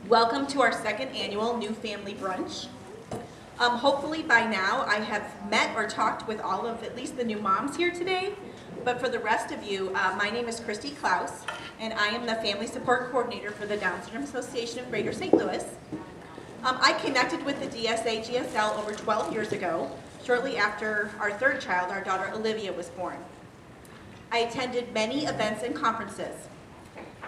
Welcome to our second annual New Family Brunch. Hopefully by now I have met or talked with all of at least the new moms here today, but for the rest of you, my name is Christy Klaus, and I am the Family Support Coordinator for the Down Syndrome Association of Greater St. Louis. I connected with the DSA GSL over 12 years ago, shortly after our third child, our daughter Olivia, was born. I attended many events and conferences.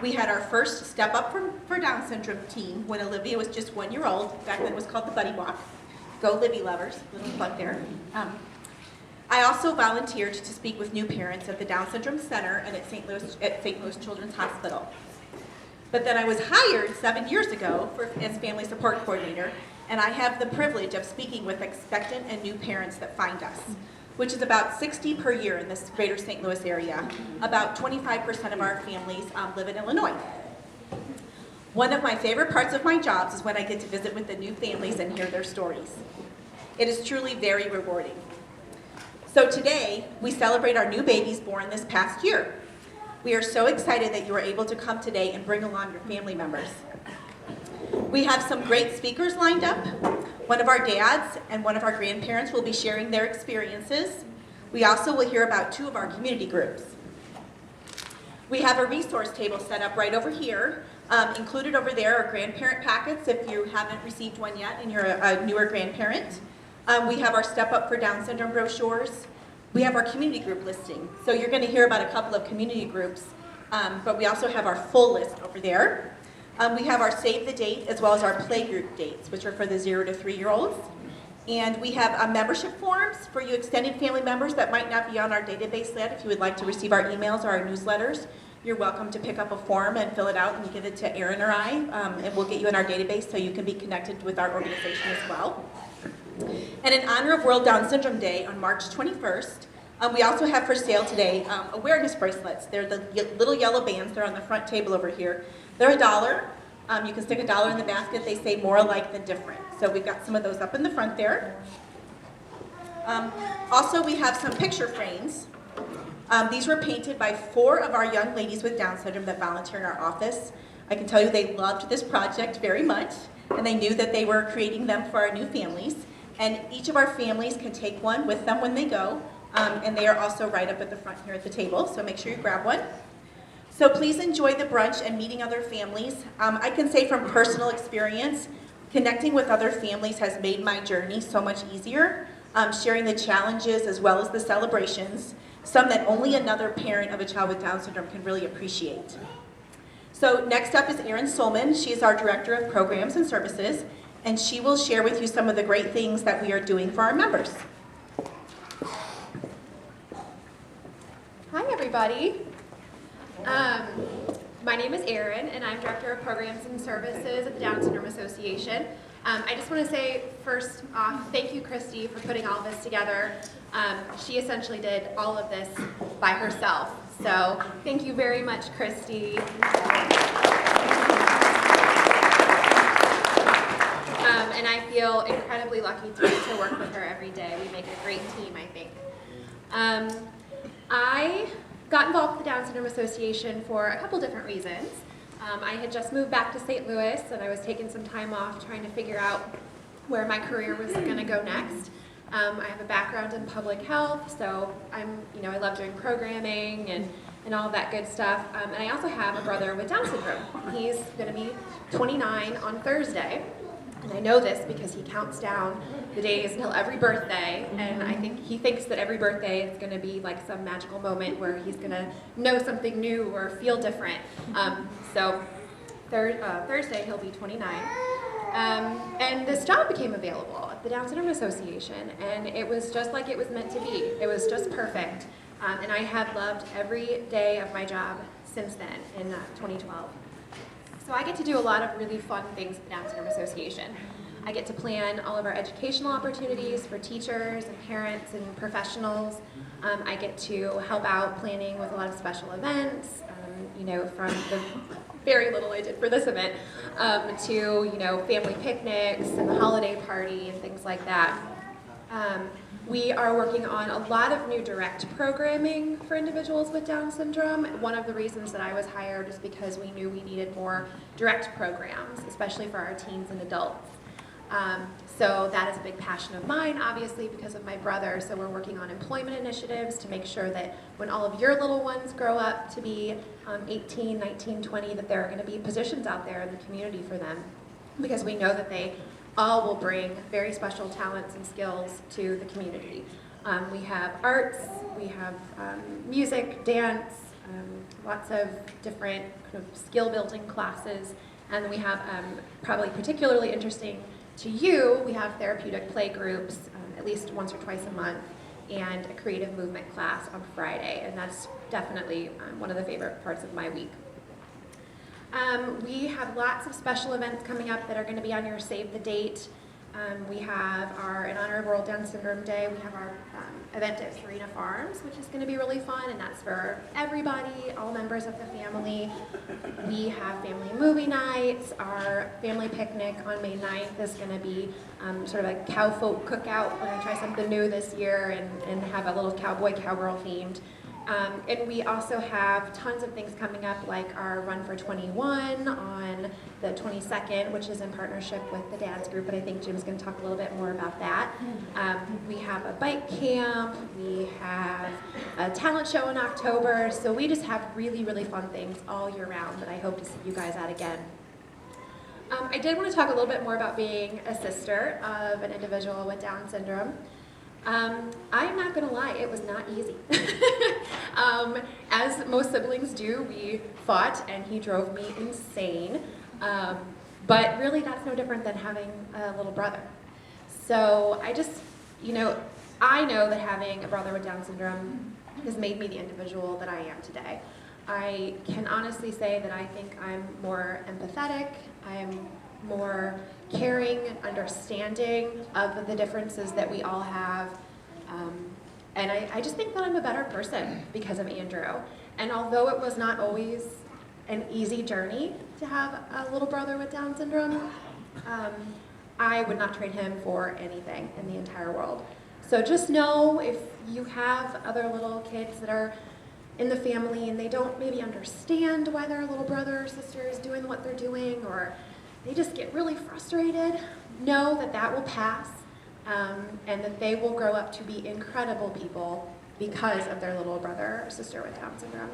We had our first Step Up for Down Syndrome team when Olivia was just 1 year old. Back then it was called the Buddy Walk. Go Livy lovers, little plug there. I also volunteered to speak with new parents at the Down Syndrome Center and at St. Louis Children's Hospital. But then I was hired 7 years ago as Family Support Coordinator, and I have the privilege of speaking with expectant and new parents that find us, which is about 60 per year in this greater St. Louis area. About 25% of our families live in Illinois. One of my favorite parts of my jobs is when I get to visit with the new families and hear their stories. It is truly very rewarding. So today, we celebrate our new babies born this past year. We are so excited that you are able to come today and bring along your family members. We have some great speakers lined up. One of our dads and one of our grandparents will be sharing their experiences. We also will hear about two of our community groups. We have a resource table set up right over here. Included over there are grandparent packets if you haven't received one yet and you're a newer grandparent. We have our Step Up for Down Syndrome brochures. We have our community group listing. So you're going to hear about a couple of community groups, but we also have our full list over there. We have our save the date as well as our playgroup dates, which are for the 0 to 3-year-olds. And we have membership forms for you extended family members that might not be on our database yet. If you would like to receive our emails or our newsletters, you're welcome to pick up a form and fill it out and give it to Erin or I, and we'll get you in our database so you can be connected with our organization as well. And in honor of World Down Syndrome Day on March 21st, we also have for sale today awareness bracelets. They're the little yellow bands. They're on the front table over here. They're $1. You can stick $1 in the basket. They say more alike than different. So we've got some of those up in the front there. Also, we have some picture frames. These were painted by 4 of our young ladies with Down syndrome that volunteer in our office. I can tell you they loved this project very much, and they knew that they were creating them for our new families. And each of our families can take one with them when they go, and they are also right up at the front here at the table, so make sure you grab one. So please enjoy the brunch and meeting other families. I can say from personal experience, connecting with other families has made my journey so much easier, sharing the challenges as well as the celebrations, some that only another parent of a child with Down syndrome can really appreciate. So next up is Erin Solman. She is our Director of Programs and Services, and she will share with you some of the great things that we are doing for our members. Hi, everybody. My name is Erin, and I'm Director of Programs and Services at the Down Syndrome Association. I just want to say, first off, thank you, Christy, for putting all this together. She essentially did all of this by herself, so thank you very much, Christy. And I feel incredibly lucky to get to work with her every day. We make a great team, I think. I got involved with the Down Syndrome Association for a couple different reasons. I had just moved back to St. Louis, and I was taking some time off trying to figure out where my career was going to go next. I have a background in public health, so I love doing programming and all of that good stuff. And I also have a brother with Down syndrome. He's going to be 29 on Thursday. And I know this because he counts down the days until every birthday, and I think he thinks that every birthday is going to be like some magical moment where he's going to know something new or feel different. So Thursday he'll be 29. And this job became available at the Down Syndrome Association, and it was just like it was meant to be. It was just perfect. And I have loved every day of my job since then in 2012. So I get to do a lot of really fun things at the Down Syndrome Association. I get to plan all of our educational opportunities for teachers and parents and professionals. I get to help out planning with a lot of special events, from the very little I did for this event, to family picnics and the holiday party and things like that. We are working on a lot of new direct programming for individuals with Down syndrome. One of the reasons that I was hired is because we knew we needed more direct programs, especially for our teens and adults. So that is a big passion of mine, obviously, because of my brother. So we're working on employment initiatives to make sure that when all of your little ones grow up to be 18, 19, 20, that there are going to be positions out there in the community for them, because we know that they all will bring very special talents and skills to the community. We have arts, we have music, dance, lots of different kind of skill building classes, and then we have probably particularly interesting to you, we have therapeutic play groups at least once or twice a month, and a creative movement class on Friday, and that's definitely one of the favorite parts of my week. We have lots of special events coming up that are going to be on your save the date. We have in honor of World Down Syndrome Day, we have our event at Serena Farms, which is going to be really fun, and that's for everybody, all members of the family. We have family movie nights. Our family picnic on May 9th is going to be sort of a cowfolk cookout. We're going to try something new this year and have a little cowboy, cowgirl themed. And we also have tons of things coming up, like our Run for 21 on the 22nd, which is in partnership with the Dads Group, but I think Jim's going to talk a little bit more about that. We have a bike camp, we have a talent show in October, so we just have really, really fun things all year round that I hope to see you guys at again. I did want to talk a little bit more about being a sister of an individual with Down syndrome. I'm not going to lie, it was not easy. As most siblings do, we fought and he drove me insane. But really that's no different than having a little brother. So I know that having a brother with Down syndrome has made me the individual that I am today. I can honestly say that I think I'm more empathetic, I'm more caring and understanding of the differences that we all have. And I just think that I'm a better person because of Andrew. And although it was not always an easy journey to have a little brother with Down syndrome, I would not trade him for anything in the entire world. So just know if you have other little kids that are in the family and they don't maybe understand why their little brother or sister is doing what they're doing, or they just get really frustrated, know that that will pass, and that they will grow up to be incredible people because of their little brother or sister with Down syndrome.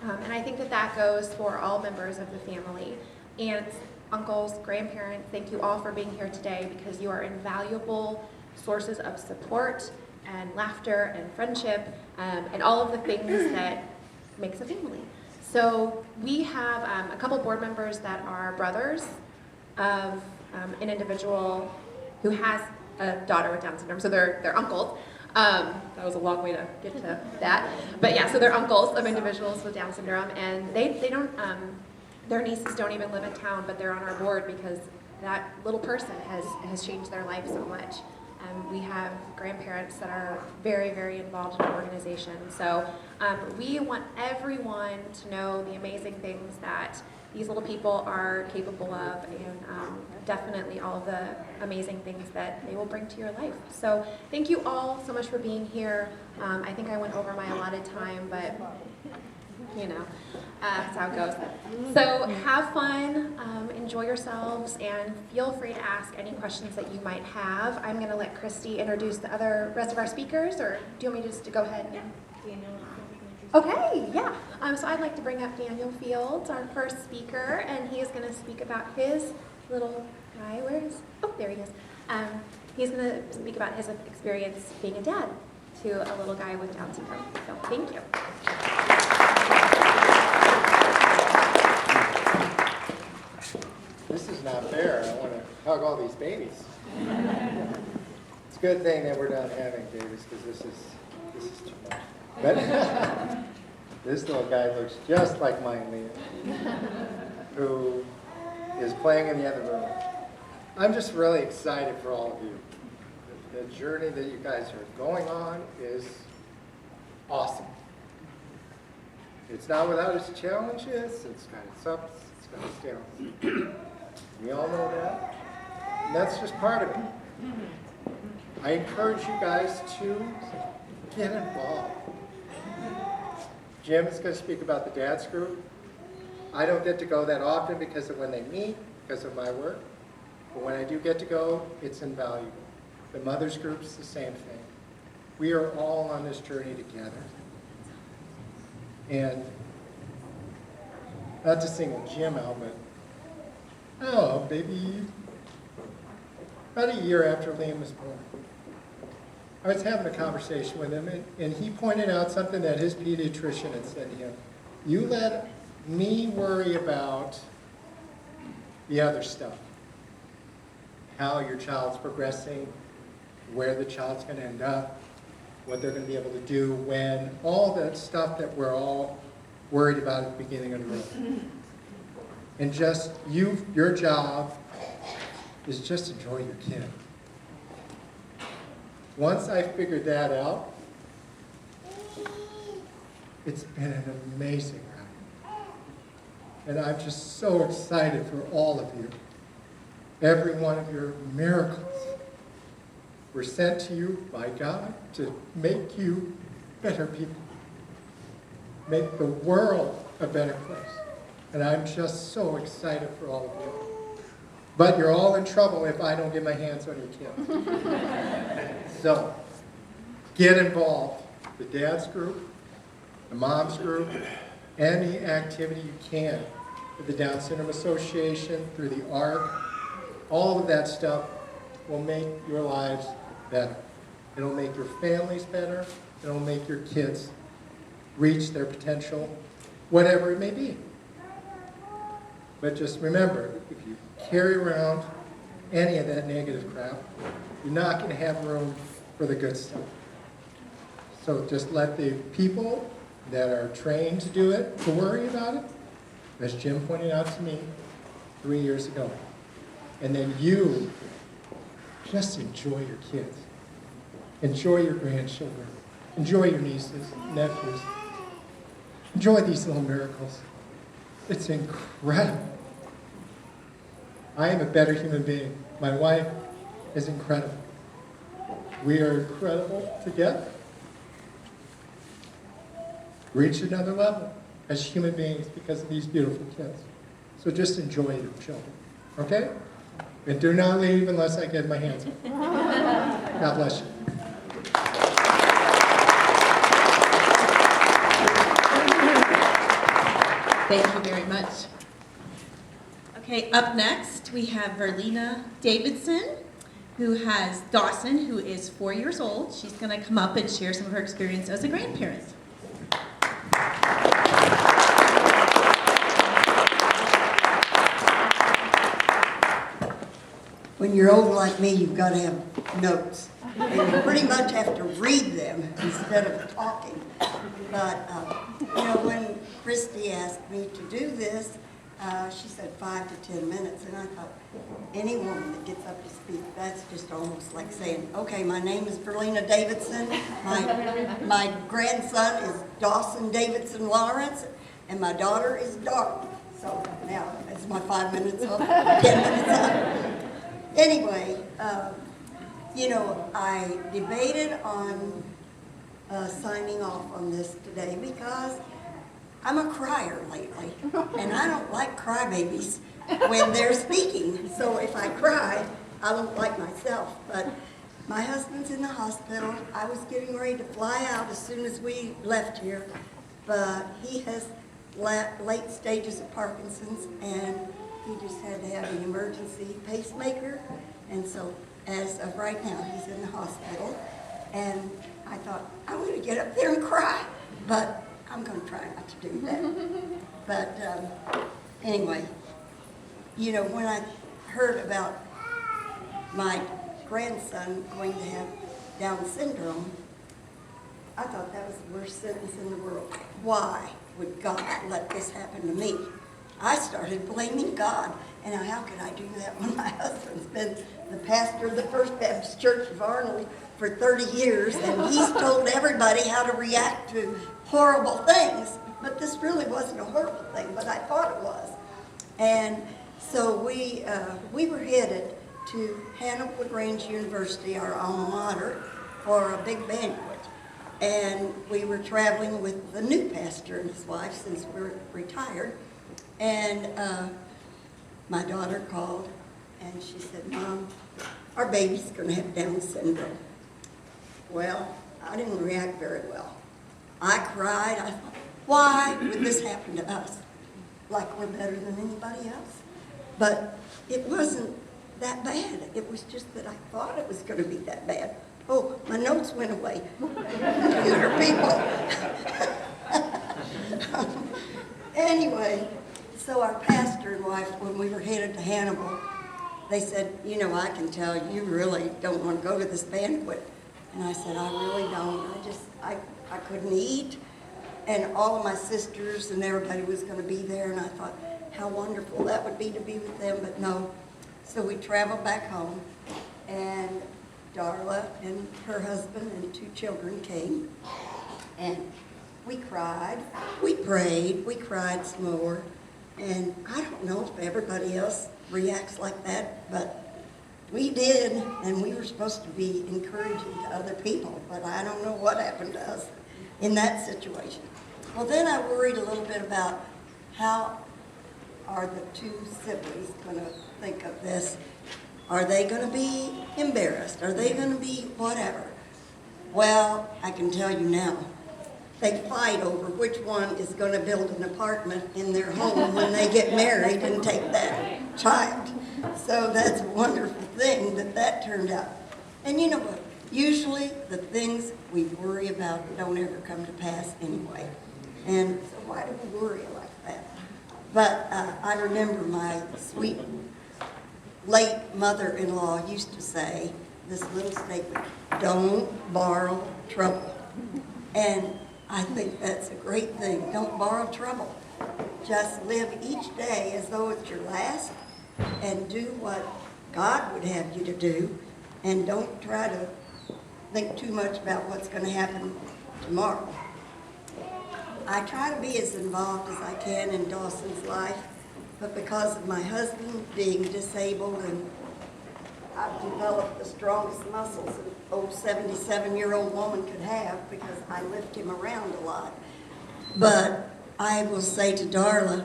And I think that that goes for all members of the family. Aunts, uncles, grandparents, thank you all for being here today, because you are invaluable sources of support and laughter and friendship, and all of the things that makes a family. So we have a couple board members that are brothers of an individual who has a daughter with Down syndrome, so they're uncles. That was a long way to get to that. But yeah, so they're uncles of individuals with Down syndrome, and they don't, their nieces don't even live in town, but they're on our board because that little person has changed their life so much. We have grandparents that are very, very involved in our organization. So we want everyone to know the amazing things that these little people are capable of, and definitely all of the amazing things that they will bring to your life. So thank you all so much for being here. I think I went over my allotted time, but that's how it goes. So have fun, enjoy yourselves, and feel free to ask any questions that you might have. I'm going to let Christy introduce the rest of our speakers, or do you want me just to go ahead? Daniel. Okay, yeah. So I'd like to bring up Daniel Fields, our first speaker, and he is going to speak about his little guy. There he is. He's going to speak about his experience being a dad to a little guy with Down syndrome. So thank you. This is not fair. I want to hug all these babies. It's a good thing that we're not having babies, because this is too much. But this little guy looks just like mine, Leah, who is playing in the other room. I'm just really excited for all of you. The journey that you guys are going on is awesome. It's not without its challenges. It's got its ups, it's got its downs. We all know that. And that's just part of it. I encourage you guys to get involved. Jim is going to speak about the dad's group. I don't get to go that often because of when they meet, because of my work. But when I do get to go, it's invaluable. The mother's group's the same thing. We are all on this journey together. And not to single Jim out, but oh, baby, about a year after Liam was born, I was having a conversation with him, and he pointed out something that his pediatrician had said to him. You let me worry about the other stuff, how your child's progressing, where the child's going to end up, what they're going to be able to do when, all that stuff that we're all worried about at the beginning of the road. And just your job is just enjoy your kid. Once I figured that out, it's been an amazing ride. And I'm just so excited for all of you. Every one of your miracles were sent to you by God to make you better people. Make the world a better place. And I'm just so excited for all of you. But you're all in trouble if I don't get my hands on your kids. So, get involved. The dad's group, the mom's group, any activity you can with the Down Syndrome Association, through the ARC, all of that stuff will make your lives better. It'll make your families better. It'll make your kids reach their potential, whatever it may be. But just remember, if you carry around any of that negative crap, you're not going to have room for the good stuff. So just let the people that are trained to do it, to worry about it, as Jim pointed out to me 3 years ago. And then you just enjoy your kids. Enjoy your grandchildren. Enjoy your nieces, nephews. Enjoy these little miracles. It's incredible. I am a better human being. My wife is incredible. We are incredible together. Reach another level as human beings because of these beautiful kids. So just enjoy your children, okay? And do not leave unless I get my hands on you. God bless you. Thank you very much. Okay, up next we have Verlina Davidson, who has Dawson, who is 4 years old. She's going to come up and share some of her experience as a grandparent. When you're old like me, you've got to have notes. And you pretty much have to read them instead of talking. But, when Christy asked me to do this, she said 5 to 10 minutes. And I thought, any woman that gets up to speak, that's just almost like saying, okay, my name is Verlina Davidson. My grandson is Dawson Davidson Lawrence, and my daughter is Darby. So now, that's my 5 minutes up, 10 minutes up. Anyway, I debated on signing off on this today because I'm a crier lately, and I don't like crybabies when they're speaking. So if I cry, I don't like myself. But my husband's in the hospital. I was getting ready to fly out as soon as we left here, but he has late stages of Parkinson's, and he just had to have an emergency pacemaker. And so as of right now, he's in the hospital. And I thought, I'm going to get up there and cry, but I'm going to try not to do that. But anyway, when I heard about my grandson going to have Down syndrome, I thought that was the worst sentence in the world. Why would God let this happen to me? I started blaming God. And how could I do that when my husband's been the pastor of the First Baptist Church of Arnold for 30 years, and he's told everybody how to react to horrible things. But this really wasn't a horrible thing, but I thought it was. And so we were headed to Hannibal LaGrange University, our alma mater, for a big banquet. And we were traveling with the new pastor and his wife since we're retired. And my daughter called and she said, "Mom, our baby's going to have Down syndrome." Well, I didn't react very well. I cried. I thought, why would this happen to us? Like we're better than anybody else? But it wasn't that bad. It was just that I thought it was going to be that bad. Oh, my notes went away. Computer people. Anyway, so our pastor and wife, when we were headed to Hannibal, they said, "You know, I can tell you really don't want to go to this banquet." And I said, "I really don't. I couldn't eat." And all of my sisters and everybody was going to be there. And I thought, how wonderful that would be to be with them. But no. So we traveled back home. And Darla and her husband and 2 children came. And we cried. We prayed. We cried some more. And I don't know if everybody else reacts like that, but we did, and we were supposed to be encouraging to other people, but I don't know what happened to us in that situation. Well, then I worried a little bit about how are the 2 siblings going to think of this. Are they going to be embarrassed? Are they going to be whatever? Well, I can tell you now, they fight over which one is going to build an apartment in their home when they get married and take that child. So that's a wonderful thing that turned out. And you know what? Usually the things we worry about don't ever come to pass anyway. And so why do we worry like that? But I remember my sweet late mother-in-law used to say this little statement, "Don't borrow trouble." And I think that's a great thing. Don't borrow trouble. Just live each day as though it's your last and do what God would have you to do, and don't try to think too much about what's going to happen tomorrow. I try to be as involved as I can in Dawson's life, but because of my husband being disabled, and I've developed the strongest muscles an old 77-year-old woman could have because I lift him around a lot. But I will say to Darla,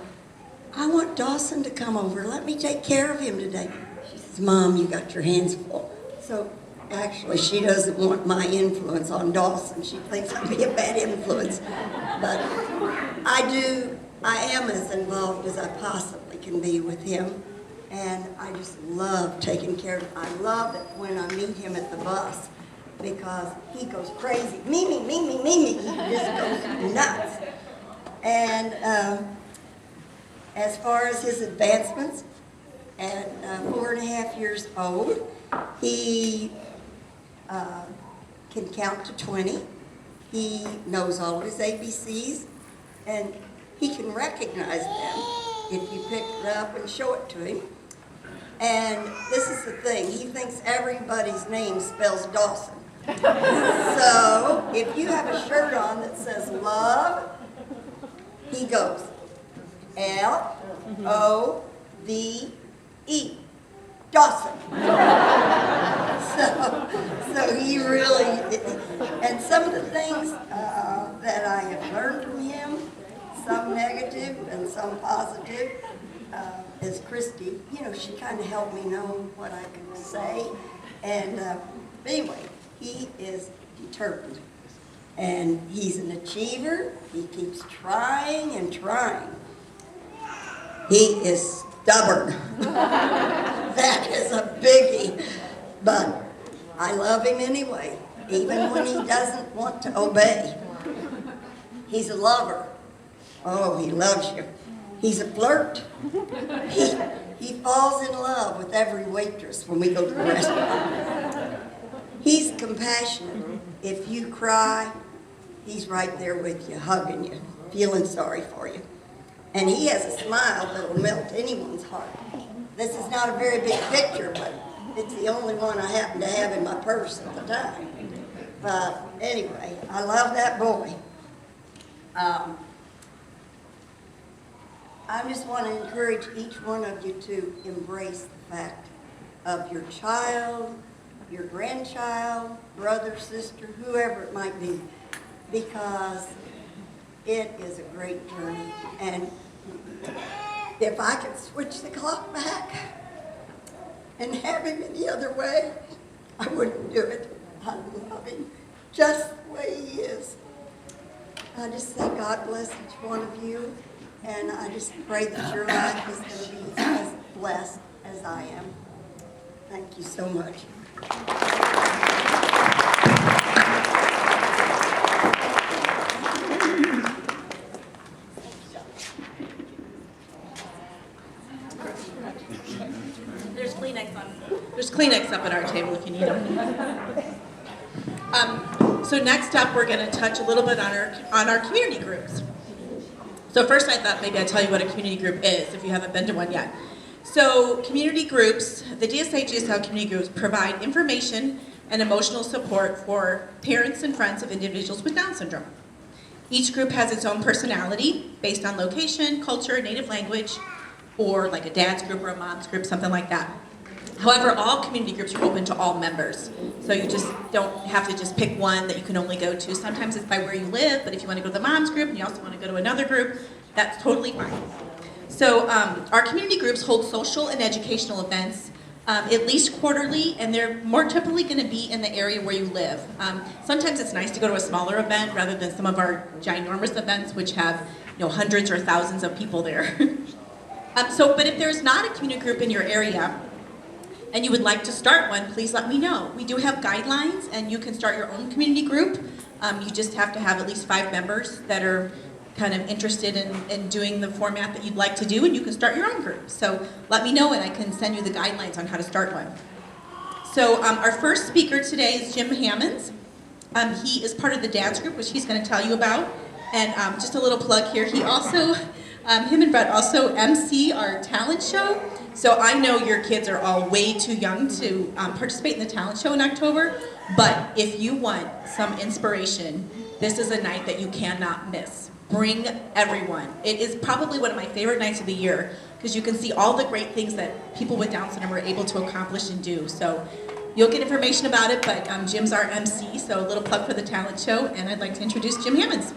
"I want Dawson to come over. Let me take care of him today." She says, "Mom, you got your hands full." So actually, she doesn't want my influence on Dawson. She thinks I'll be a bad influence. But I am as involved as I possibly can be with him. And I just love taking care of him. I love it when I meet him at the bus because he goes crazy. Me, me, me, me, me, me. He just goes nuts. And as far as his advancements, at 4.5 years old, he can count to 20. He knows all of his ABCs, and he can recognize them if you pick it up and show it to him. And this is the thing, he thinks everybody's name spells Dawson. So if you have a shirt on that says love, he goes Love, Dawson. So he really, and some of the things that I have learned from him, some negative and some positive, is Christy. You know, she kind of helped me know what I could say. And anyway, he is determined. And he's an achiever. He keeps trying and trying. He is stubborn. That is a biggie. But I love him anyway, even when he doesn't want to obey. He's a lover. Oh, he loves you. He's a flirt. He falls in love with every waitress when we go to the restaurant. He's compassionate. If you cry, he's right there with you, hugging you, feeling sorry for you. And he has a smile that'll melt anyone's heart. This is not a very big picture, but it's the only one I happen to have in my purse at the time. But anyway, I love that boy. I just want to encourage each one of you to embrace the fact of your child, your grandchild, brother, sister, whoever it might be, because it is a great journey. And if I could switch the clock back and have him any other way, I wouldn't do it. I love him just the way he is. I just say God bless each one of you, and I just pray that your life is going to be as blessed as I am. Thank you so much. There's Kleenex up at our table if you need them. So next up, we're going to touch a little bit on our community groups. So first, I thought maybe I'd tell you what a community group is if you haven't been to one yet. So community groups, the DSA-GSL community groups provide information and emotional support for parents and friends of individuals with Down syndrome. Each group has its own personality based on location, culture, native language, or like a dad's group or a mom's group, something like that. However, all community groups are open to all members. So you just don't have to just pick one that you can only go to. Sometimes it's by where you live, but if you want to go to the mom's group and you also want to go to another group, that's totally fine. So our community groups hold social and educational events at least quarterly, and they're more typically going to be in the area where you live. Sometimes it's nice to go to a smaller event rather than some of our ginormous events, which have hundreds or thousands of people there. But if there's not a community group in your area, and you would like to start one, please let me know. We do have guidelines, and you can start your own community group. You just have to have at least 5 members that are kind of interested in doing the format that you'd like to do, and you can start your own group. So let me know, and I can send you the guidelines on how to start one. So our first speaker today is Jim Hammonds. He is part of the Dad's group, which he's going to tell you about. And just a little plug here, he also, him and Brett also MC our talent show. So I know your kids are all way too young to participate in the talent show in October, but if you want some inspiration, this is a night that you cannot miss. Bring everyone. It is probably one of my favorite nights of the year because you can see all the great things that people with Down syndrome are able to accomplish and do. So you'll get information about it, but Jim's our MC, so a little plug for the talent show, and I'd like to introduce Jim Hammonds.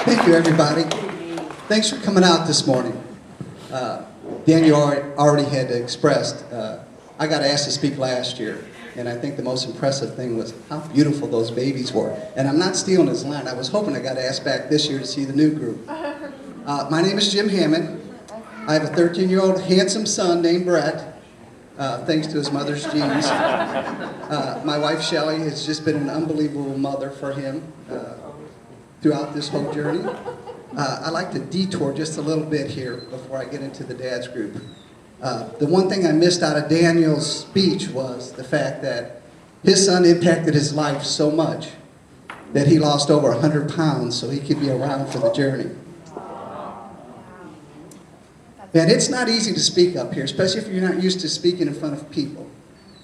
Thank you, everybody. Thanks for coming out this morning. Daniel already had expressed, I got asked to speak last year, and I think the most impressive thing was how beautiful those babies were. And I'm not stealing his line. I was hoping I got asked back this year to see the new group. My name is Jim Hammond. I have a 13-year-old handsome son named Brett, thanks to his mother's genes. My wife, Shelley, has just been an unbelievable mother for him throughout this whole journey. I like to detour just a little bit here before I get into the Dad's group. The one thing I missed out of Daniel's speech was the fact that his son impacted his life so much that he lost over 100 pounds so he could be around for the journey. And it's not easy to speak up here, especially if you're not used to speaking in front of people.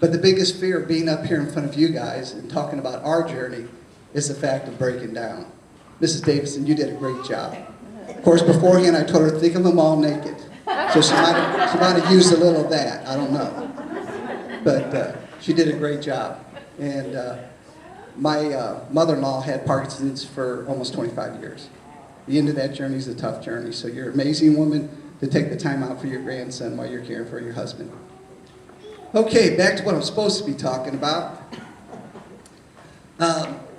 But the biggest fear of being up here in front of you guys and talking about our journey is the fact of breaking down. Mrs. Davidson, you did a great job. Of course, beforehand, I told her to think of them all naked. So she might have used a little of that. I don't know. But she did a great job. And my mother-in-law had Parkinson's for almost 25 years. The end of that journey is a tough journey. So you're an amazing woman to take the time out for your grandson while you're caring for your husband. Okay, back to what I'm supposed to be talking about.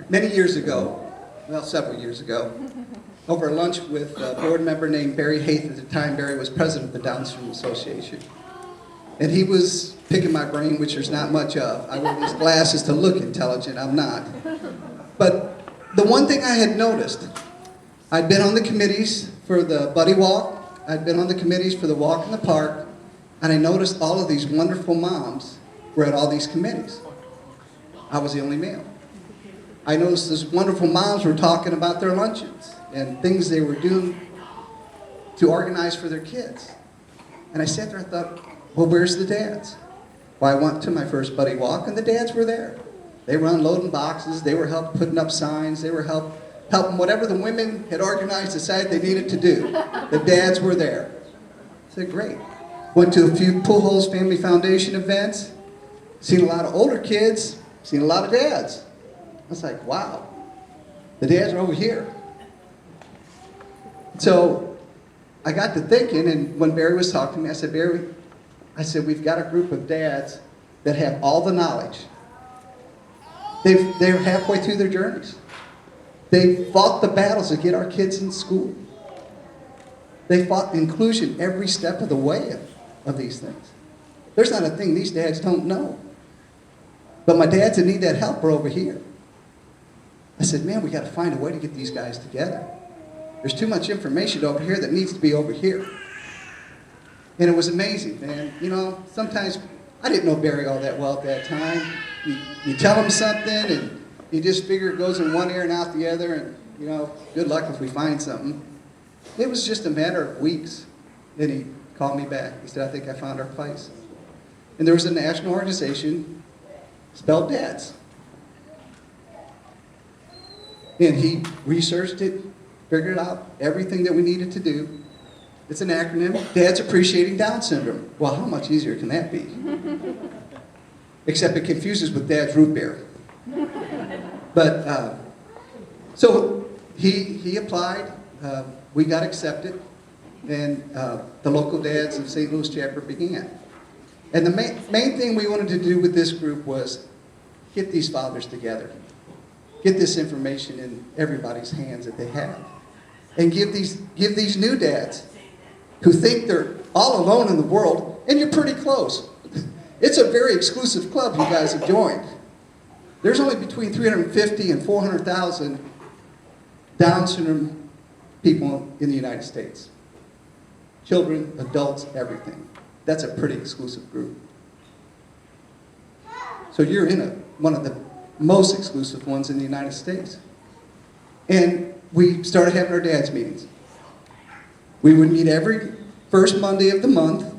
Many years ago, well, several years ago, over lunch with a board member named Barry Haith. At the time, Barry was president of the Down Syndrome Association. And he was picking my brain, which there's not much of. I wear these glasses to look intelligent. I'm not. But the one thing I had noticed, I'd been on the committees for the Buddy Walk. I'd been on the committees for the Walk in the Park. And I noticed all of these wonderful moms were at all these committees. I was the only male. I noticed these wonderful moms were talking about their luncheons and things they were doing to organize for their kids. And I sat there and thought, well, where's the dads? Well, I went to my first Buddy Walk, and the dads were there. They were unloading boxes. They were putting up signs. They were helping whatever the women had organized, decided they needed to do. The dads were there. I said, great. Went to a few Pool Holes Family Foundation events, seen a lot of older kids, seen a lot of dads. I was like, wow, the dads are over here. So I got to thinking, and when Barry was talking to me, I said, Barry, we've got a group of dads that have all the knowledge. They're halfway through their journeys. They fought the battles to get our kids in school. They fought inclusion every step of the way of these things. There's not a thing these dads don't know. But my dads that need that help are over here. I said, man, we got to find a way to get these guys together. There's too much information over here that needs to be over here. And it was amazing, man. You know, sometimes I didn't know Barry all that well at that time. You tell him something, and you just figure it goes in one ear and out the other, and, you know, good luck if we find something. It was just a matter of weeks. Then he called me back. He said, I think I found our place. And there was a national organization spelled dads. And he researched it, figured out everything that we needed to do. It's an acronym, Dads Appreciating Down Syndrome. Well, how much easier can that be? Except it confuses with Dad's root beer. But, so he applied, we got accepted, and the local dads of St. Louis chapter began. And the main thing we wanted to do with this group was get these fathers together. Get this information in everybody's hands that they have. And give these new dads who think they're all alone in the world, and you're pretty close. It's a very exclusive club you guys have joined. There's only between 350 and 400,000 Down syndrome people in the United States. Children, adults, everything. That's a pretty exclusive group. So you're in one of the most exclusive ones in the United States. And we started having our dads meetings. We would meet every first Monday of the month.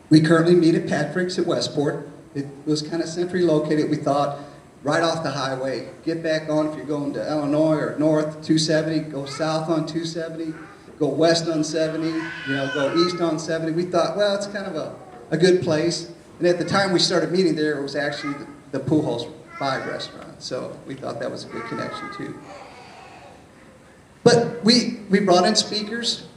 We currently meet at Patrick's at Westport. It was kind of centrally located, we thought, right off the highway. Get back on if you're going to Illinois or north 270, go south on 270, go west on 70, go east on 70. We thought, well, it's kind of a good place. And at the time we started meeting there, it was actually the Pool Holes 5 restaurant. So we thought that was a good connection too. But we brought in speakers,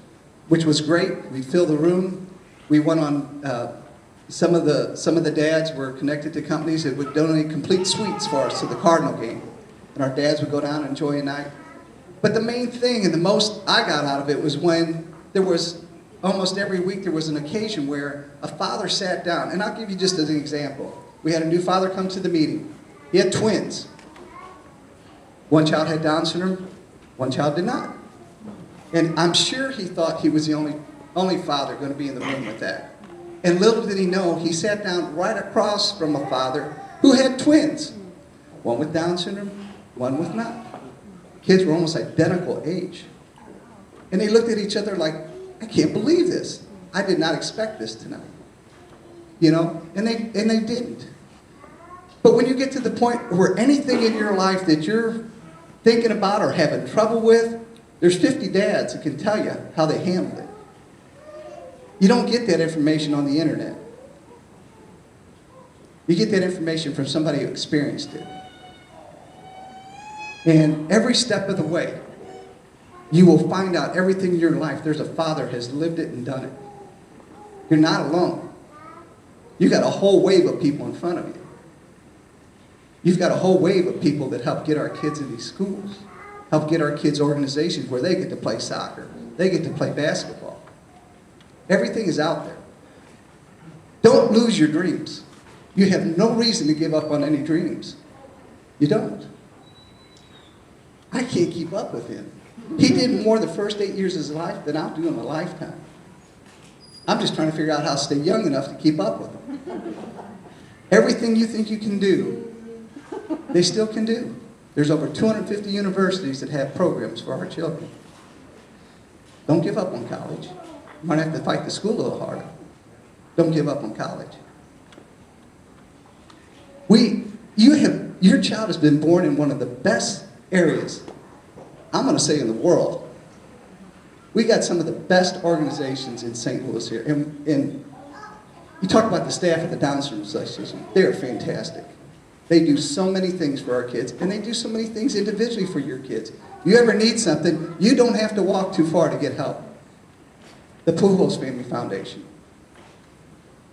which was great. We filled the room. We went on, some of the dads were connected to companies that would donate complete suites for us to the Cardinal game. And our dads would go down and enjoy a night. But the main thing and the most I got out of it was when there was, almost every week there was an occasion where a father sat down. And I'll give you just as an example. We had a new father come to the meeting. He had twins. One child had Down syndrome, one child did not. And I'm sure he thought he was the only father going to be in the room with that. And little did he know, he sat down right across from a father who had twins. One with Down syndrome, one with not. Kids were almost identical age. And they looked at each other like, I can't believe this. I did not expect this tonight. And they didn't. But when you get to the point where anything in your life that you're thinking about or having trouble with, there's 50 dads that can tell you how they handled it. You don't get that information on the internet. You get that information from somebody who experienced it. And every step of the way, you will find out everything in your life. There's a father has lived it and done it. You're not alone. You got a whole wave of people in front of you. You've got a whole wave of people that help get our kids in these schools, help get our kids organizations where they get to play soccer, they get to play basketball. Everything is out there. Don't lose your dreams. You have no reason to give up on any dreams. You don't. I can't keep up with him. He did more the first 8 years of his life than I'll do in a lifetime. I'm just trying to figure out how to stay young enough to keep up with him. Everything you think you can do, they still can do. There's over 250 universities that have programs for our children. Don't give up on college. You might have to fight the school a little harder. Don't give up on college. Your child has been born in one of the best areas, I'm going to say in the world. We got some of the best organizations in St. Louis here. And you talk about the staff at the Down Syndrome Association. They are fantastic. They do so many things for our kids, and they do so many things individually for your kids. You ever need something, you don't have to walk too far to get help. The Pujols Family Foundation.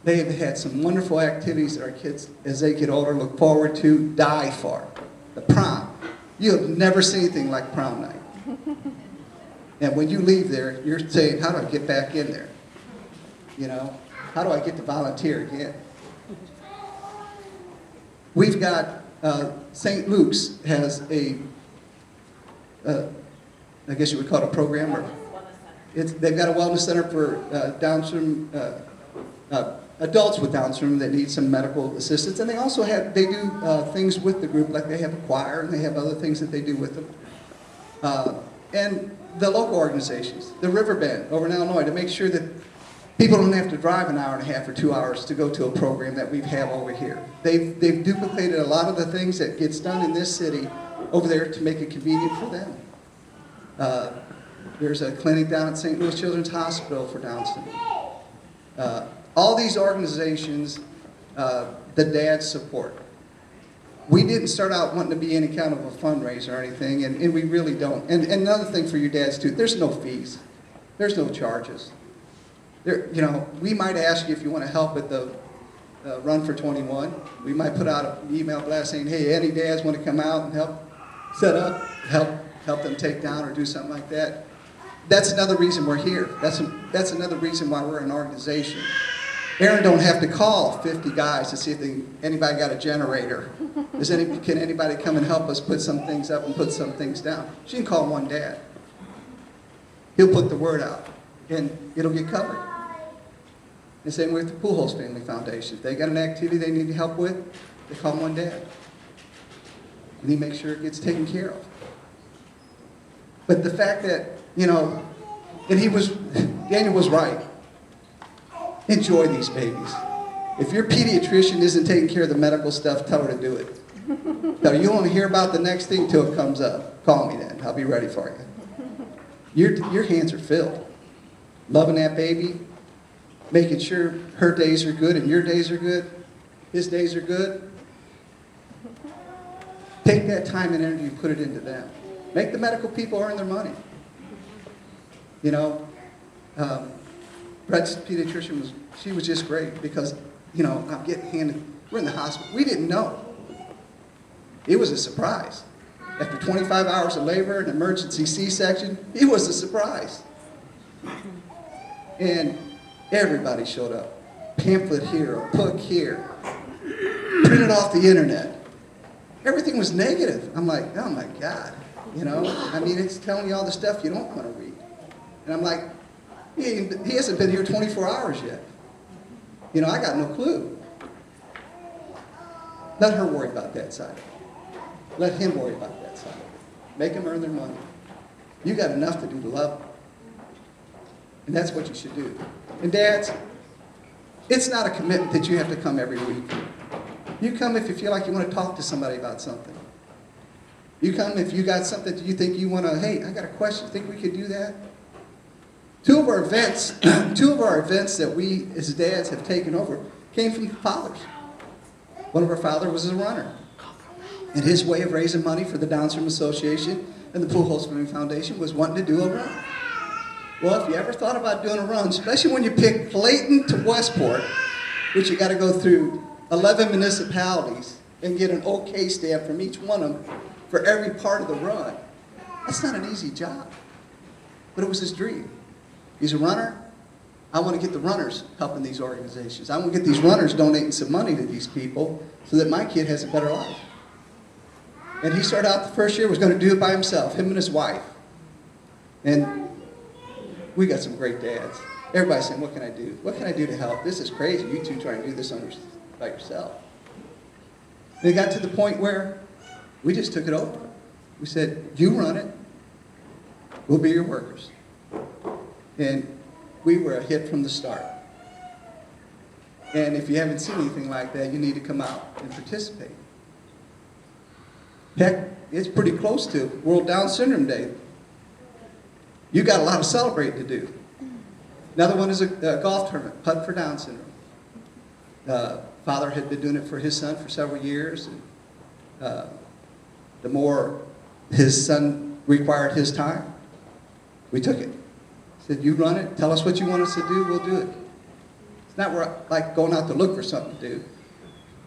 They have had some wonderful activities that our kids, as they get older, look forward to, die for. The prom. You have never seen anything like prom night. And when you leave there, you're saying, how do I get back in there? You know, how do I get to volunteer again? We've got, St. Luke's has I guess you would call it a program, or they've got a wellness center for Down syndrome, adults with Down syndrome that need some medical assistance, and they also they do things with the group, like they have a choir and they have other things that they do with them. And the local organizations, the Riverbend over in Illinois, to make sure that people don't have to drive an hour and a half or 2 hours to go to a program that we have over here. They've duplicated a lot of the things that gets done in this city over there to make it convenient for them. There's a clinic down at St. Louis Children's Hospital for Down syndrome. All these organizations, the dads support. We didn't start out wanting to be any kind of a fundraiser or anything, and we really don't. And another thing for your dads too, there's no fees. There's no charges. You know, we might ask you if you want to help at the Run for 21. We might put out an email blast saying, hey, any dads want to come out and help set up, help them take down or do something like that. That's another reason we're here. That's another reason why we're an organization. Erin don't have to call 50 guys to see if anybody got a generator. Can anybody come and help us put some things up and put some things down? She can call one dad. He'll put the word out, and it'll get covered. The same with the Pujols Family Foundation. If they got an activity they need help with, they call one dad. And he makes sure it gets taken care of. But the fact that, you know, and Daniel was right. Enjoy these babies. If your pediatrician isn't taking care of the medical stuff, tell her to do it. Tell her, you want to hear about the next thing till it comes up. Call me then. I'll be ready for you. Your hands are filled. Loving that baby, making sure her days are good and your days are good, his days are good. Take that time and energy and put it into them. Make the medical people earn their money. You know, Brett's pediatrician she was just great because, you know, I'm getting handed, we're in the hospital. We didn't know. It was a surprise. After 25 hours of labor, an emergency C-section, it was a surprise. And everybody showed up. Pamphlet here, a book here, printed off the internet. Everything was negative. I'm like, oh my God. You know, I mean, it's telling you all the stuff you don't want to read. And I'm like, he hasn't been here 24 hours yet. You know, I got no clue. Let her worry about that side of it. Let him worry about that side of it. Make them earn their money. You got enough to do to love them. And that's what you should do. And dads, it's not a commitment that you have to come every week. You come if you feel like you want to talk to somebody about something. You come if you got something that you think you want to, hey, I got a question. Think we could do that? Two of our events that we as dads have taken over came from fathers. One of our fathers was a runner. And his way of raising money for the Down Syndrome Association and the Pujols Family Foundation was wanting to do a run. Well, if you ever thought about doing a run, especially when you pick Clayton to Westport, which you got to go through 11 municipalities and get an okay stamp from each one of them for every part of the run, that's not an easy job. But it was his dream. He's a runner. I want to get the runners helping these organizations. I want to get these runners donating some money to these people so that my kid has a better life. And he started out the first year, was going to do it by himself, him and his wife. And we got some great dads. Everybody's saying, what can I do? What can I do to help? This is crazy. You two trying to do this by yourself. And it got to the point where we just took it over. We said, you run it. We'll be your workers. And we were a hit from the start. And if you haven't seen anything like that, you need to come out and participate. Heck, it's pretty close to World Down Syndrome Day. You got a lot of celebrating to do. Another one is a golf tournament, Putt for Down syndrome. Father had been doing it for his son for several years. And, the more his son required his time, we took it. Said, you run it, tell us what you want us to do, we'll do it. It's not like going out to look for something to do,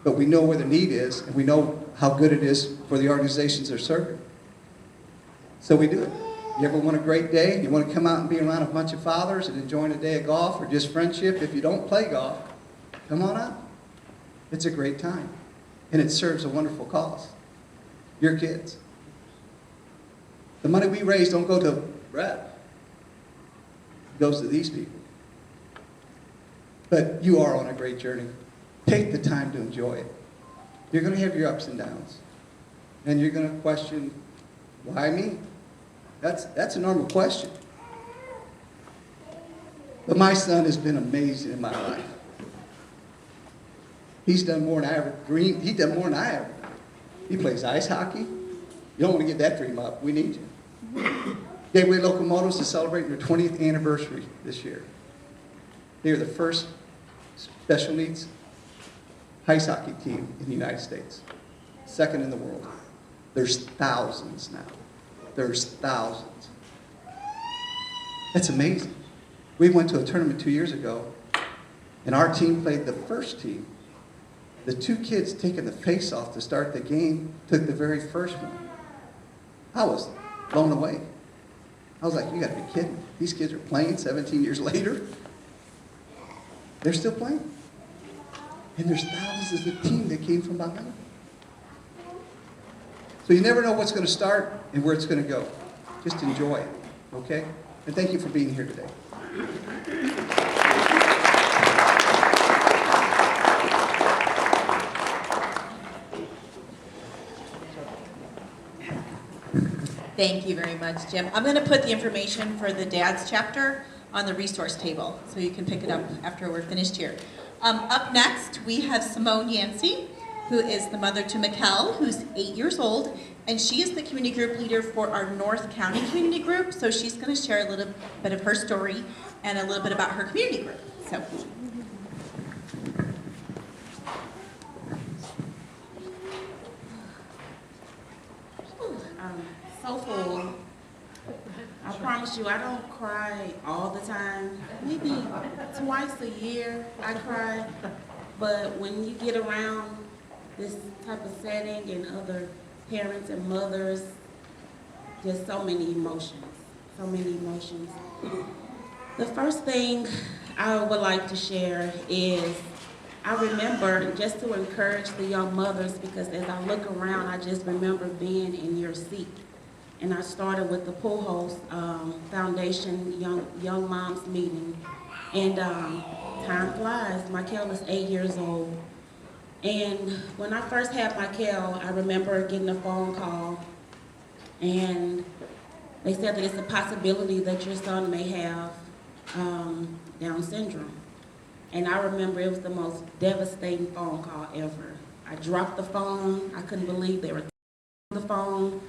but we know where the need is, and we know how good it is for the organizations they're serving. So we do it. You ever want a great day? You want to come out and be around a bunch of fathers and enjoying a day of golf or just friendship? If you don't play golf, come on out. It's a great time, and it serves a wonderful cause. Your kids. The money we raise don't go to Brett. It goes to these people. But you are on a great journey. Take the time to enjoy it. You're going to have your ups and downs. And you're going to question, why me? That's a normal question. But my son has been amazing in my life. He's done more than I ever dreamed. He's done more than I ever. He plays ice hockey. You don't want to get that dream up. We need you. Gateway Locomotives is celebrating their 20th anniversary this year. They are the first special needs ice hockey team in the United States. Second in the world. There's thousands now. There's thousands. That's amazing. We went to a tournament 2 years ago, and our team played the first team. The two kids taking the face off to start the game took the very first one. I was blown away. I was like, you gotta be kidding. These kids are playing 17 years later. They're still playing. And there's thousands of the team that came from behind. So you never know what's going to start and where it's going to go. Just enjoy it, okay? And thank you for being here today. Thank you very much, Jim. I'm going to put the information for the dad's chapter on the resource table, so you can pick it up after we're finished here. Up next, we have Simone Yancey, who is the mother to Mikkel, who's 8 years old, and she is the community group leader for our North County Community Group, so she's going to share a little bit of her story and a little bit about her community group. So. So full. I promise you, I don't cry all the time. Maybe twice a year I cry. But when you get around this type of setting and other parents and mothers, there's so many emotions, so many emotions. The first thing I would like to share is I remember, just to encourage the young mothers, because as I look around, I just remember being in your seat. And I started with the Pujols Foundation Young Moms meeting. And time flies. Mikkel is 8 years old. And when I first had Mikkel, I remember getting a phone call. And they said that it's a possibility that your son may have Down syndrome. And I remember it was the most devastating phone call ever. I dropped the phone. I couldn't believe they were on the phone.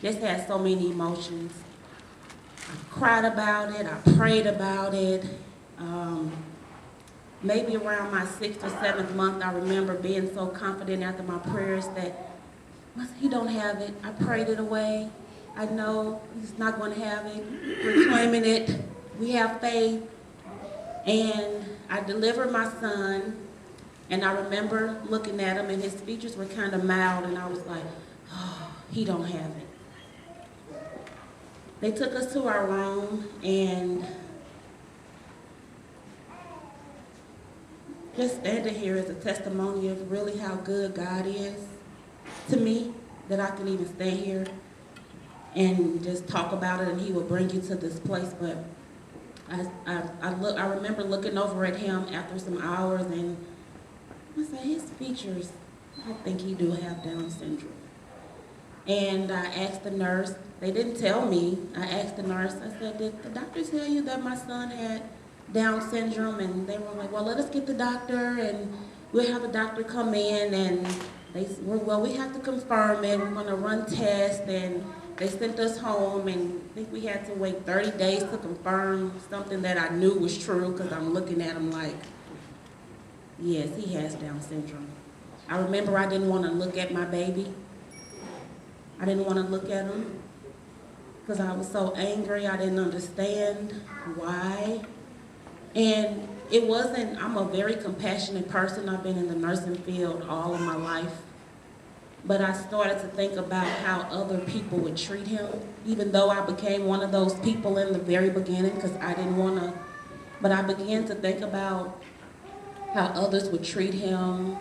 Just had so many emotions. I cried about it, I prayed about it. Maybe around my 6th or 7th month, I remember being so confident after my prayers that, he don't have it. I prayed it away. I know he's not going to have it. We're claiming it. We have faith. And I delivered my son, and I remember looking at him, and his features were kind of mild, and I was like, oh, he don't have it. They took us to our room, and just standing here is a testimony of really how good God is to me, that I can even stand here and just talk about it, and he will bring you to this place. But I remember looking over at him after some hours, and I said, his features, I think he do have Down syndrome. And I asked the nurse, they didn't tell me, I asked the nurse, I said, did the doctor tell you that my son had Down syndrome? And they were like, well, let us get the doctor, and we'll have the doctor come in, and they said, well, we have to confirm it, we're gonna run tests, and they sent us home, and I think we had to wait 30 days to confirm something that I knew was true, because I'm looking at him like, yes, he has Down syndrome. I remember I didn't want to look at my baby. I didn't want to look at him because I was so angry. I didn't understand why. And it wasn't, I'm a very compassionate person. I've been in the nursing field all of my life. But I started to think about how other people would treat him, even though I became one of those people in the very beginning because I didn't want to. But I began to think about how others would treat him,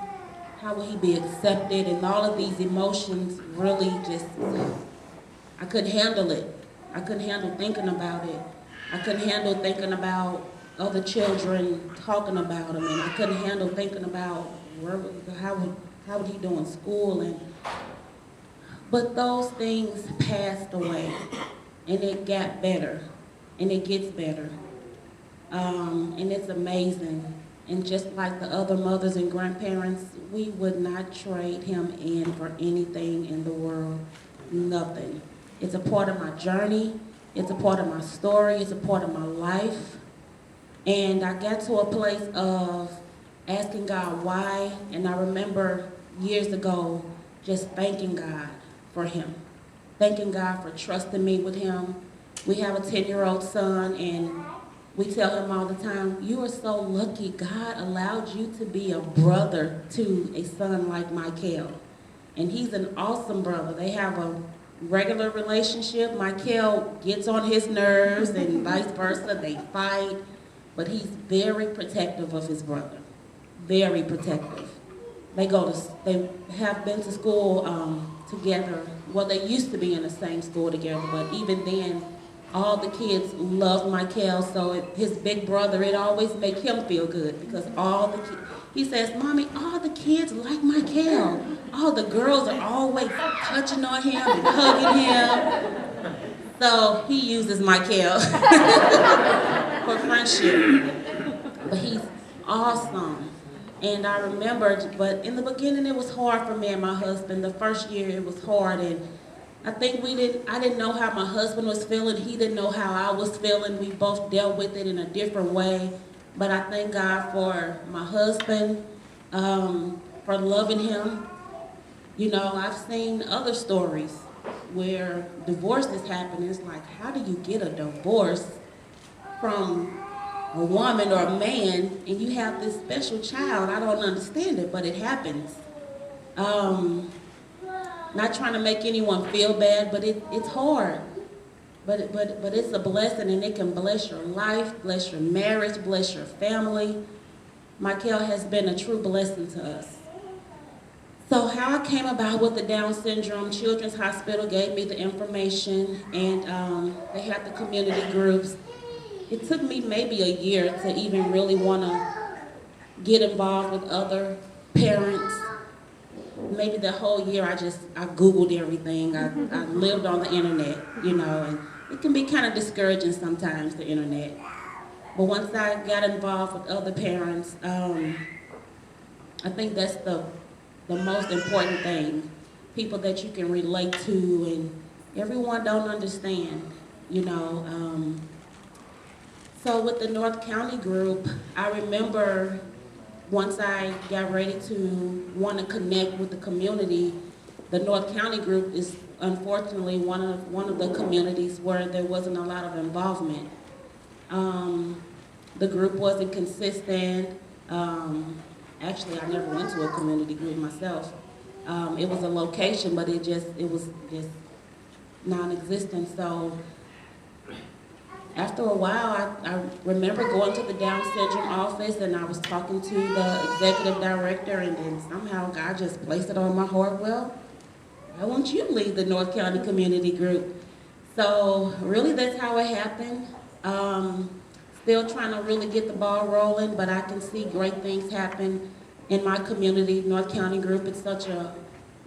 how would he be accepted, and all of these emotions really just, I couldn't handle it. I couldn't handle thinking about it. I couldn't handle thinking about other children talking about him, and I couldn't handle thinking about how would he do in school. But those things passed away, and it got better, and it gets better, and it's amazing. And just like the other mothers and grandparents, we would not trade him in for anything in the world, nothing. It's a part of my journey, it's a part of my story, it's a part of my life. And I got to a place of asking God why, and I remember years ago just thanking God for him, thanking God for trusting me with him. We have a 10-year-old son, and we tell him all the time, you are so lucky God allowed you to be a brother to a son like Michael. And he's an awesome brother. They have a regular relationship. Michael gets on his nerves and vice versa. They fight, but he's very protective of his brother, very protective. They have been to school together. Well, they used to be in the same school together, but even then, all the kids love Michael, so his big brother, it always makes him feel good because he says, Mommy, all the kids like Michael. All the girls are always touching on him and hugging him. So he uses Michael for friendship. But he's awesome. And I remember, but in the beginning it was hard for me and my husband. The first year it was hard, and I think I didn't know how my husband was feeling. He didn't know how I was feeling. We both dealt with it in a different way. But I thank God for my husband, for loving him. You know, I've seen other stories where divorces happen. It's like, how do you get a divorce from a woman or a man and you have this special child? I don't understand it, but it happens. Not trying to make anyone feel bad, but it's hard. But it's a blessing, and it can bless your life, bless your marriage, bless your family. Michael has been a true blessing to us. So how I came about with the Down syndrome, Children's Hospital gave me the information, and they had the community groups. It took me maybe a year to even really want to get involved with other parents. Maybe the whole year I Googled everything. I lived on the internet, you know, and it can be kind of discouraging sometimes, the internet. But once I got involved with other parents, I think that's the most important thing. People that you can relate to, and everyone don't understand, you know. So with the North County group, I remember once I got ready to want to connect with the community, the North County group is unfortunately one of the communities where there wasn't a lot of involvement. The group wasn't consistent. Actually, I never went to a community group myself. It was a location, but it was just non-existent. So after a while, I remember going to the Down syndrome office, and I was talking to the executive director, and then somehow God just placed it on my heart, well, why won't you lead the North County Community Group? So really that's how it happened. Still trying to really get the ball rolling, but I can see great things happen in my community. North County Group, it's such a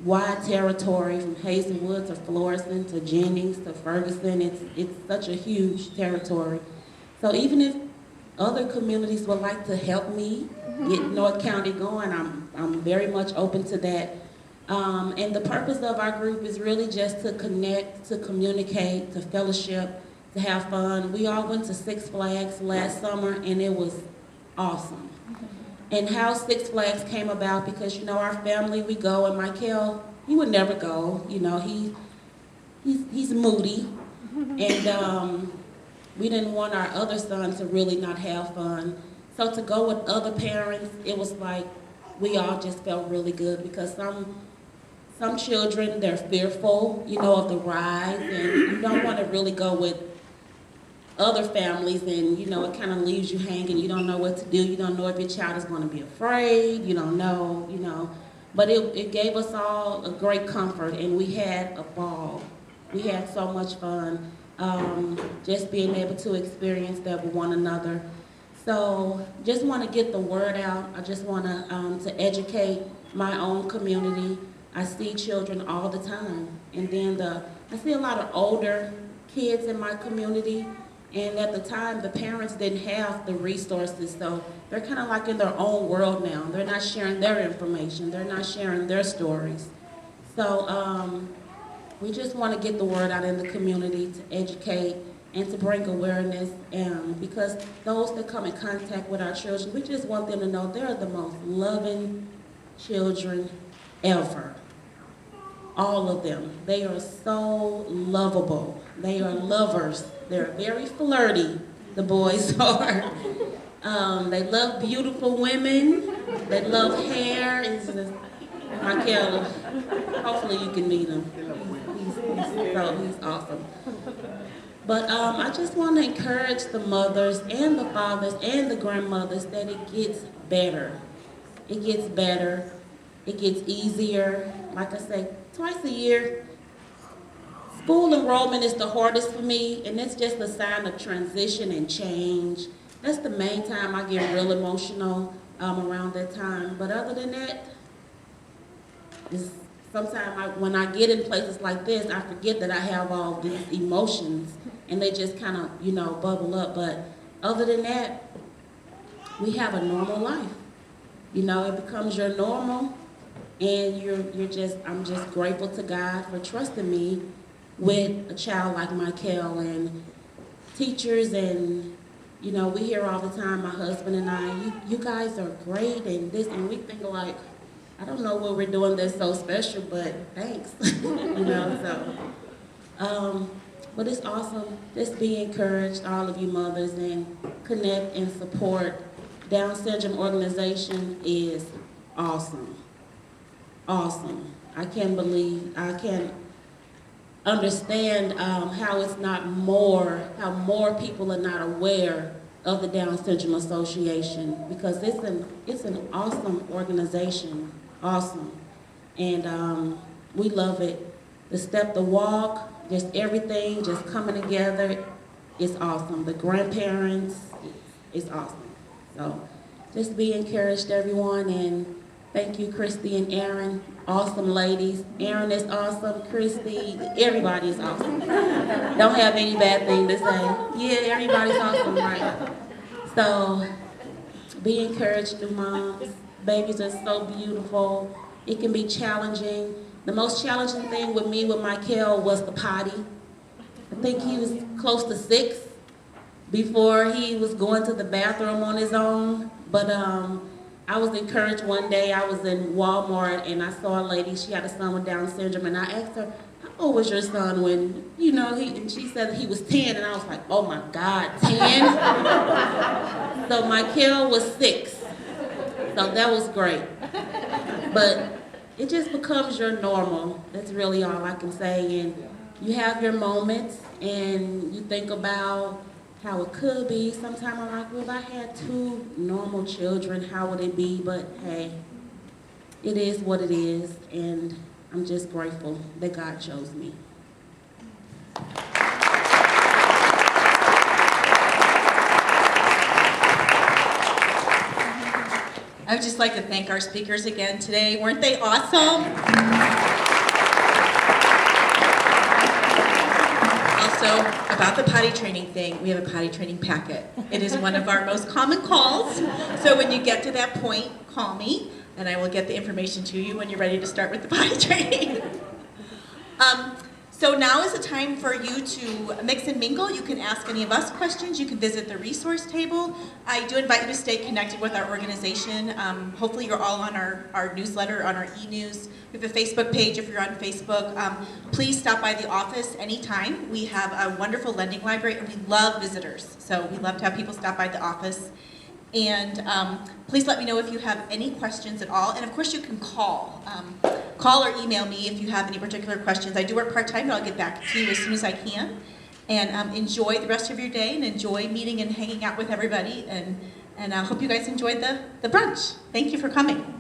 wide territory from Hazelwood to Florissant to Jennings to Ferguson. It's such a huge territory. So even if other communities would like to help me get North County going, I'm very much open to that. And the purpose of our group is really just to connect, to communicate, to fellowship, to have fun. We all went to Six Flags last summer, and it was awesome. And how Six Flags came about, because, you know, our family, we go, and Michael, he would never go. You know, he's moody, and we didn't want our other son to really not have fun. So to go with other parents, it was like we all just felt really good, because some children, they're fearful, you know, of the rides, and you don't want to really go with other families, and, you know, it kind of leaves you hanging. You don't know what to do. You don't know if your child is going to be afraid. You don't know, you know. But it gave us all a great comfort, and we had a ball. We had so much fun, just being able to experience that with one another. So just want to get the word out. I just want to educate my own community. I see children all the time. And then I see a lot of older kids in my community. And at the time, the parents didn't have the resources, so they're kind of like in their own world now. They're not sharing their information. They're not sharing their stories. So we just want to get the word out in the community to educate and to bring awareness, because those that come in contact with our children, we just want them to know they're the most loving children ever. All of them. They are so lovable. They are lovers. They're very flirty, the boys are. They love beautiful women. They love hair. It's just, Michael, hopefully you can meet him. He's awesome. But I just want to encourage the mothers and the fathers and the grandmothers that it gets better. It gets better. It gets easier. Like I say, twice a year. School enrollment is the hardest for me, and it's just a sign of transition and change. That's the main time I get real emotional around that time. But other than that, sometimes when I get in places like this, I forget that I have all these emotions, and they just kind of, you know, bubble up. But other than that, we have a normal life. You know, it becomes your normal, and I'm just grateful to God for trusting me with a child like Michael, and teachers, and, you know, we hear all the time, my husband and I, you guys are great, and this, and we think like, I don't know what we're doing that's so special, but thanks, you know, so. But it's awesome. Just be encouraged, all of you mothers, and connect and support. Down Syndrome organization is awesome. Awesome. I can't understand how it's not how more people are not aware of the Down Syndrome Association, because it's an awesome organization, awesome. And we love it. The step, the walk, just everything, just coming together, it's awesome. The grandparents, it's awesome. So just be encouraged, everyone, and thank you, Christy and Aaron. Awesome ladies. Aaron is awesome. Christy, everybody is awesome. Don't have any bad thing to say. Yeah, everybody's awesome, right? So be encouraged, new moms. Babies are so beautiful. It can be challenging. The most challenging thing with me with Michael was the potty. I think he was close to 6 before he was going to the bathroom on his own. But I was encouraged one day. I was in Walmart and I saw a lady, she had a son with Down syndrome, and I asked her, how old was your son when, you know, and she said he was 10, and I was like, oh my God, 10? So Michael was 6, so that was great. But it just becomes your normal. That's really all I can say. And you have your moments and you think about how it could be. Sometimes I'm like, well, if I had 2 normal children, how would it be? But hey, it is what it is, and I'm just grateful that God chose me. I would just like to thank our speakers again today. Weren't they awesome? Also, about the potty training thing, we have a potty training packet. It is one of our most common calls. So when you get to that point, call me. and I will get the information to you when you're ready to start with the potty training. So now is the time for you to mix and mingle. You can ask any of us questions. You can visit the resource table. I do invite you to stay connected with our organization. Hopefully you're all on our newsletter, on our e-news. We have a Facebook page if you're on Facebook. Please stop by the office anytime. We have a wonderful lending library, and we love visitors. So we love to have people stop by the office. And please let me know if you have any questions at all. And of course you can call. Call or email me if you have any particular questions. I do work part-time, but I'll get back to you as soon as I can. And enjoy the rest of your day and enjoy meeting and hanging out with everybody. And I hope you guys enjoyed the brunch. Thank you for coming.